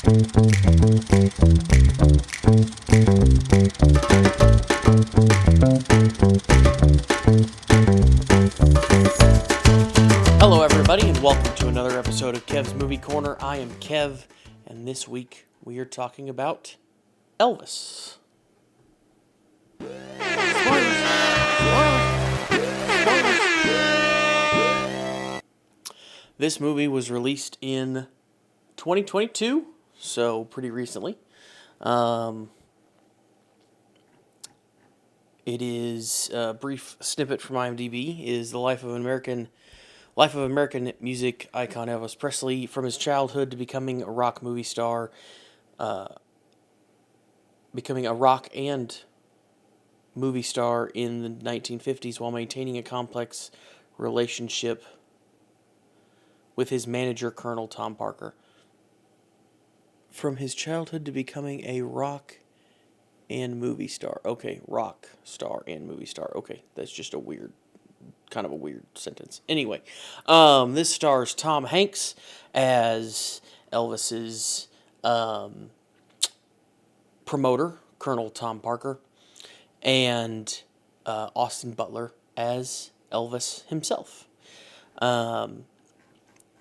Hello everybody and welcome to another episode of Kev's Movie Corner. I am Kev and this week we are talking about Elvis. This movie was released in 2022, so pretty recently. It is a brief snippet from IMDb. Is the life of American music icon Elvis Presley, from his childhood to becoming a rock movie star, becoming a rock and movie star in the 1950s while maintaining a complex relationship with his manager, Colonel Tom Parker. From his childhood to becoming a rock and movie star. Okay, rock star and movie star. Okay, that's just a weird sentence. Anyway, this stars Tom Hanks as Elvis's promoter, Colonel Tom Parker, and Austin Butler as Elvis himself.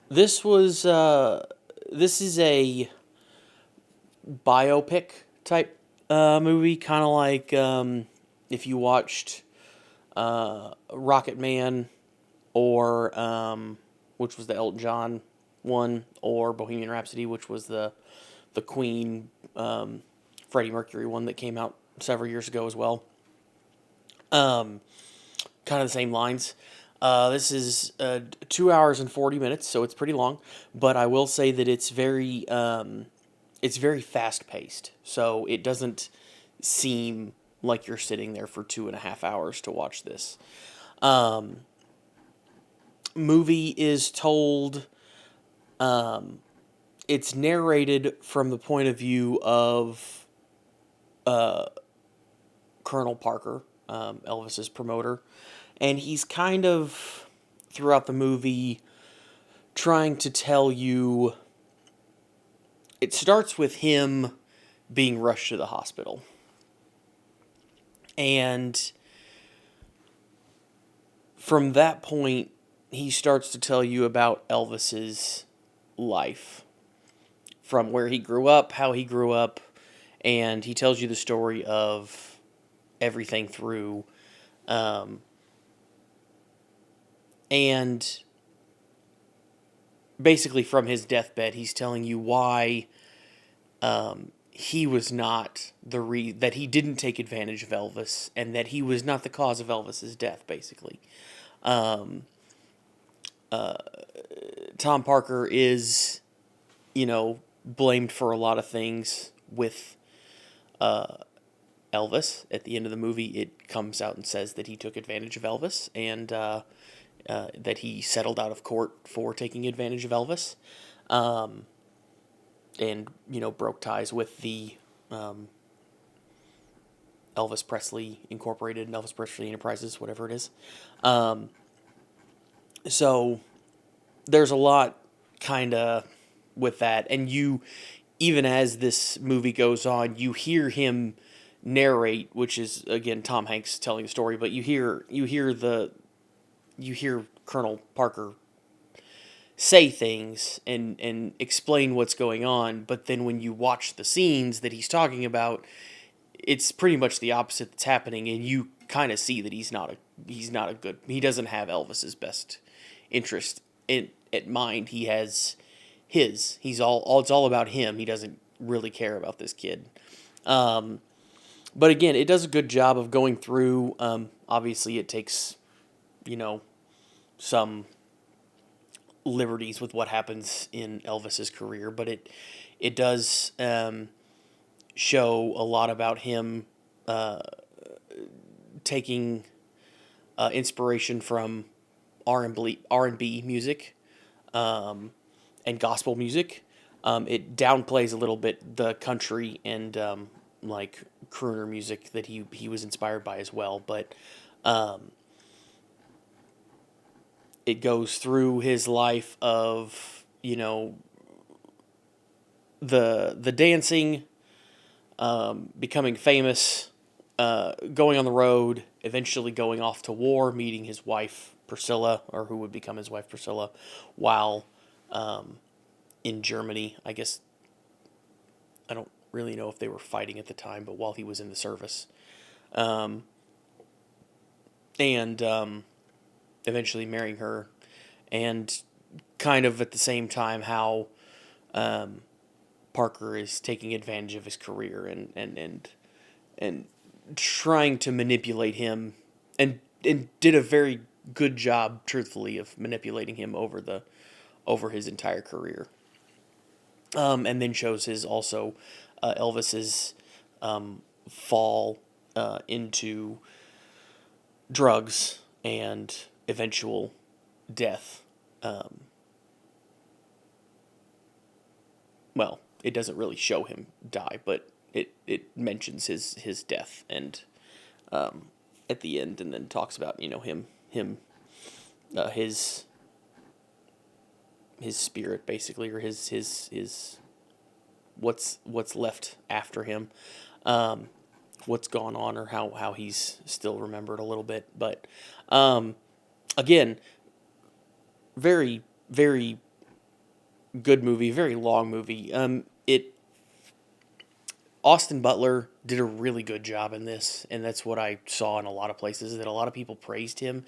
This is a biopic type movie, kind of like if you watched Rocket Man, or which was the Elton John one, or Bohemian Rhapsody, which was the Queen Freddie Mercury one that came out several years ago as well. Kind of the same lines. This is 2 hours and 40 minutes, so it's pretty long. But I will say that it's very fast paced, so it doesn't seem like you're sitting there for 2.5 hours to watch this. Movie is told. It's narrated from the point of view of Colonel Parker, Elvis's promoter, and he's kind of throughout the movie trying to tell you. It starts with him being rushed to the hospital. And from that point, he starts to tell you about Elvis's life. From where he grew up, how he grew up, and he tells you the story of everything through. And basically from his deathbed, he's telling you why he was not that he didn't take advantage of Elvis, and that he was not the cause of Elvis's death, basically. Tom Parker is, blamed for a lot of things with Elvis. At the end of the movie, it comes out and says that he took advantage of Elvis, and that he settled out of court for taking advantage of Elvis. And, broke ties with the Elvis Presley Incorporated and Elvis Presley Enterprises, whatever it is. So there's a lot kind of with that. And even as this movie goes on, you hear him narrate, which is, again, Tom Hanks telling the story, but you hear Colonel Parker say things and explain what's going on, but then when you watch the scenes that he's talking about, it's pretty much the opposite that's happening, and you kind of see that he doesn't have Elvis's best interest at mind. He has his. It's all about him. He doesn't really care about this kid. But again, it does a good job of going through. Obviously, it takes, some liberties with what happens in Elvis's career, but it does show a lot about him taking inspiration from R&B music and gospel music. It downplays a little bit the country and like crooner music that he was inspired by as well, but it goes through his life of, the dancing, becoming famous, going on the road, eventually going off to war, meeting his wife Priscilla, or who would become his wife Priscilla, while in Germany. I guess I don't really know if they were fighting at the time, but while he was in the service, and eventually marrying her, and kind of at the same time how Parker is taking advantage of his career and trying to manipulate him, and did a very good job, truthfully, of manipulating him over his entire career. And then shows his also Elvis's fall into drugs and eventual death. Well, it doesn't really show him die, but it mentions his death and at the end, and then talks about him his spirit, basically, or his what's left after him, what's gone on, or how he's still remembered a little bit. But again, very, very good movie, very long movie. Austin Butler did a really good job in this, and that's what I saw in a lot of places, that a lot of people praised him.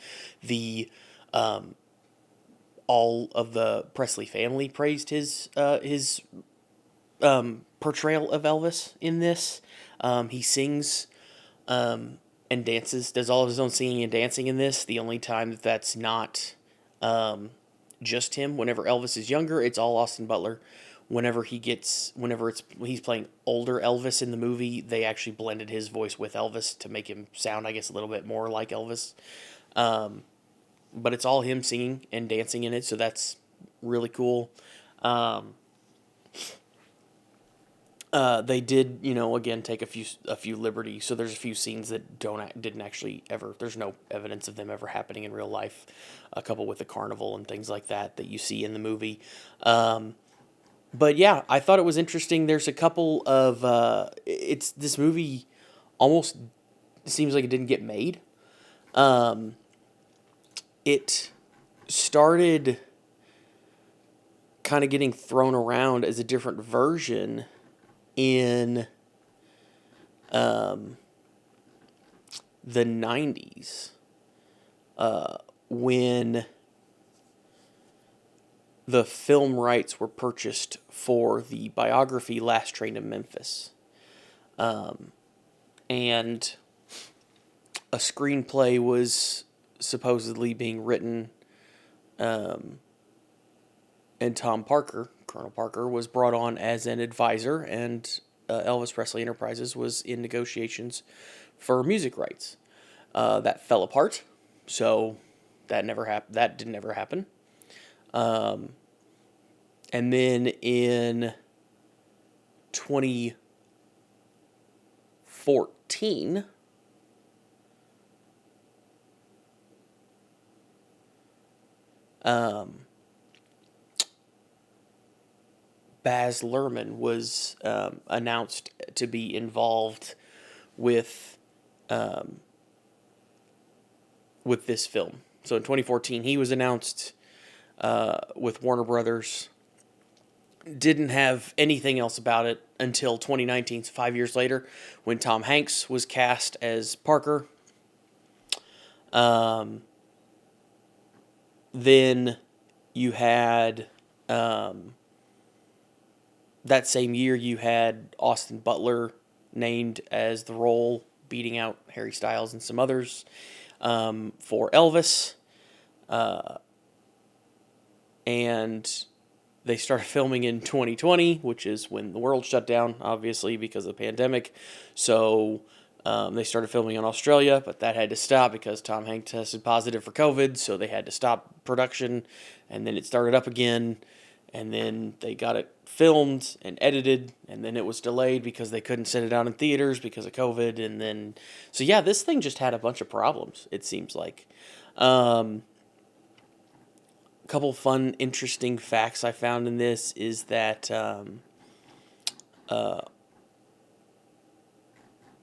All of the Presley family praised his portrayal of Elvis in this. He sings and dances, does all of his own singing and dancing in this. The only time that's not just him, whenever Elvis is younger, it's all Austin Butler. Whenever he's playing older Elvis in the movie, they actually blended his voice with Elvis to make him sound, I guess, a little bit more like Elvis. But it's all him singing and dancing in it, so that's really cool. They did, again, take a few liberties. So there's a few scenes that didn't actually ever. There's no evidence of them ever happening in real life. A couple with the carnival and things like that you see in the movie. But yeah, I thought it was interesting. There's a couple of this movie almost seems like it didn't get made. It started kind of getting thrown around as a different version in the 90s, when the film rights were purchased for the biography Last Train to Memphis. And a screenplay was supposedly being written, and Colonel Parker, was brought on as an advisor, and Elvis Presley Enterprises was in negotiations for music rights. That fell apart, so that didn't ever happen. And then in 2014, Baz Luhrmann was announced to be involved with this film. So in 2014, he was announced with Warner Brothers. Didn't have anything else about it until 2019, so 5 years later, when Tom Hanks was cast as Parker. Then you had, that same year, you had Austin Butler named as the role, beating out Harry Styles and some others, for Elvis. And they started filming in 2020, which is when the world shut down, obviously, because of the pandemic. So they started filming in Australia, but that had to stop because Tom Hanks tested positive for COVID, so they had to stop production, and then it started up again, and then they got it filmed and edited, and then it was delayed because they couldn't send it out in theaters because of COVID, and then... So yeah, this thing just had a bunch of problems, it seems like. Couple fun, interesting facts I found in this is that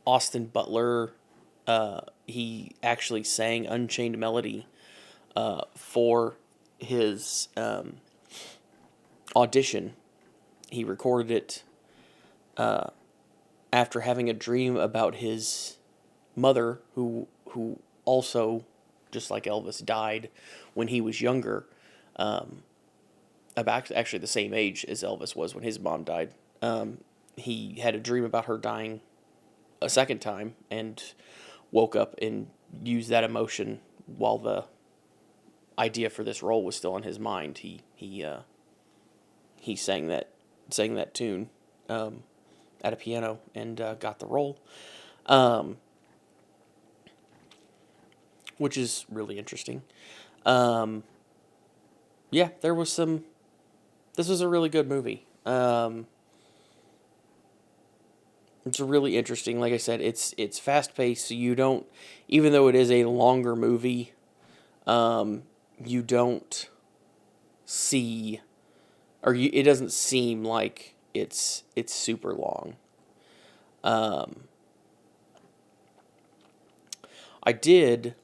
Austin Butler, he actually sang Unchained Melody for his audition. He recorded it after having a dream about his mother, who also, just like Elvis, died when he was younger. About actually the same age as Elvis was when his mom died. He had a dream about her dying a second time and woke up and used that emotion while the idea for this role was still in his mind. He sang that tune at a piano and got the role, which is really interesting. Yeah, there was some. This was a really good movie. It's really interesting. Like I said, it's fast paced, so you don't, even though it is a longer movie, you don't see, it doesn't seem like it's super long. I did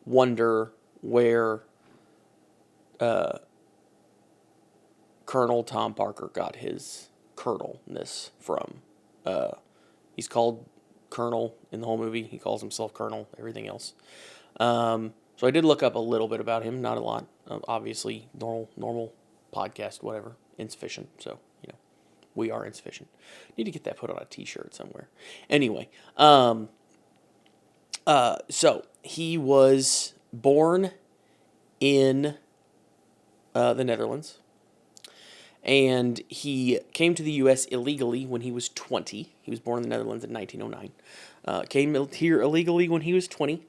wonder where Colonel Tom Parker got his colonelness from. He's called Colonel in the whole movie. He calls himself Colonel, everything else. So I did look up a little bit about him, not a lot. Obviously, normal podcast, whatever, insufficient. So, we are insufficient. Need to get that put on a t-shirt somewhere. Anyway, so he was born in the Netherlands. And he came to the U.S. illegally when he was 20. He was born in the Netherlands in 1909. Came here illegally when he was 20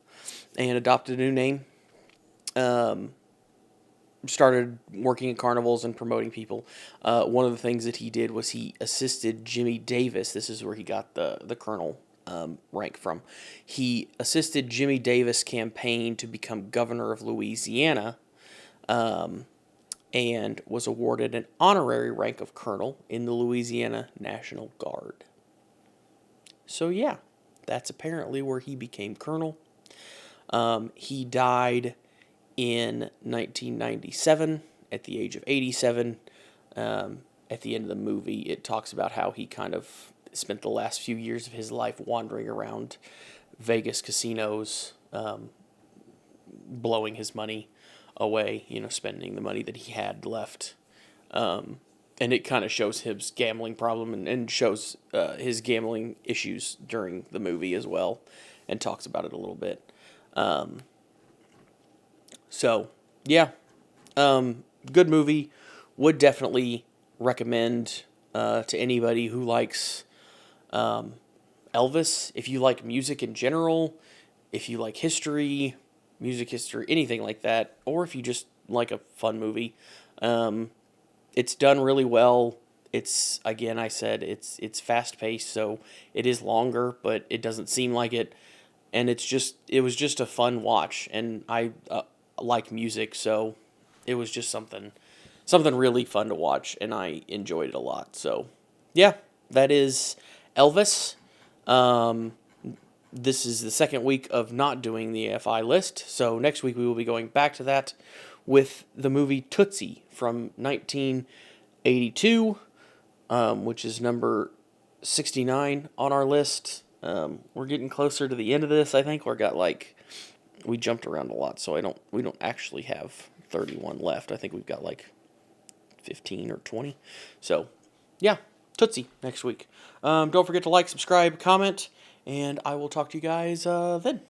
and adopted a new name. Started working at carnivals and promoting people. One of the things that he did was he assisted Jimmy Davis. This is where he got the colonel rank from. He assisted Jimmy Davis' campaign to become governor of Louisiana. And was awarded an honorary rank of colonel in the Louisiana National Guard. So yeah, that's apparently where he became colonel. He died in 1997 at the age of 87. At the end of the movie, it talks about how he kind of spent the last few years of his life wandering around Vegas casinos, blowing his money away, spending the money that he had left. And it kind of shows his gambling problem and shows his gambling issues during the movie as well, and talks about it a little bit. So, yeah, good movie. Would definitely recommend to anybody who likes Elvis. If you like music in general, if you like history, music history, anything like that, or if you just like a fun movie. It's done really well. It's, again, I said, it's fast-paced, so it is longer, but it doesn't seem like it, and it was just a fun watch, and I like music, so it was just something really fun to watch, and I enjoyed it a lot. So, yeah, that is Elvis. This is the second week of not doing the AFI list, so next week we will be going back to that with the movie Tootsie from 1982, which is number 69 on our list. We're getting closer to the end of this. I think we jumped around a lot, so we don't actually have 31 left. I think we've got 15 or 20. So, yeah, Tootsie next week. Don't forget to like, subscribe, comment, and I will talk to you guys then.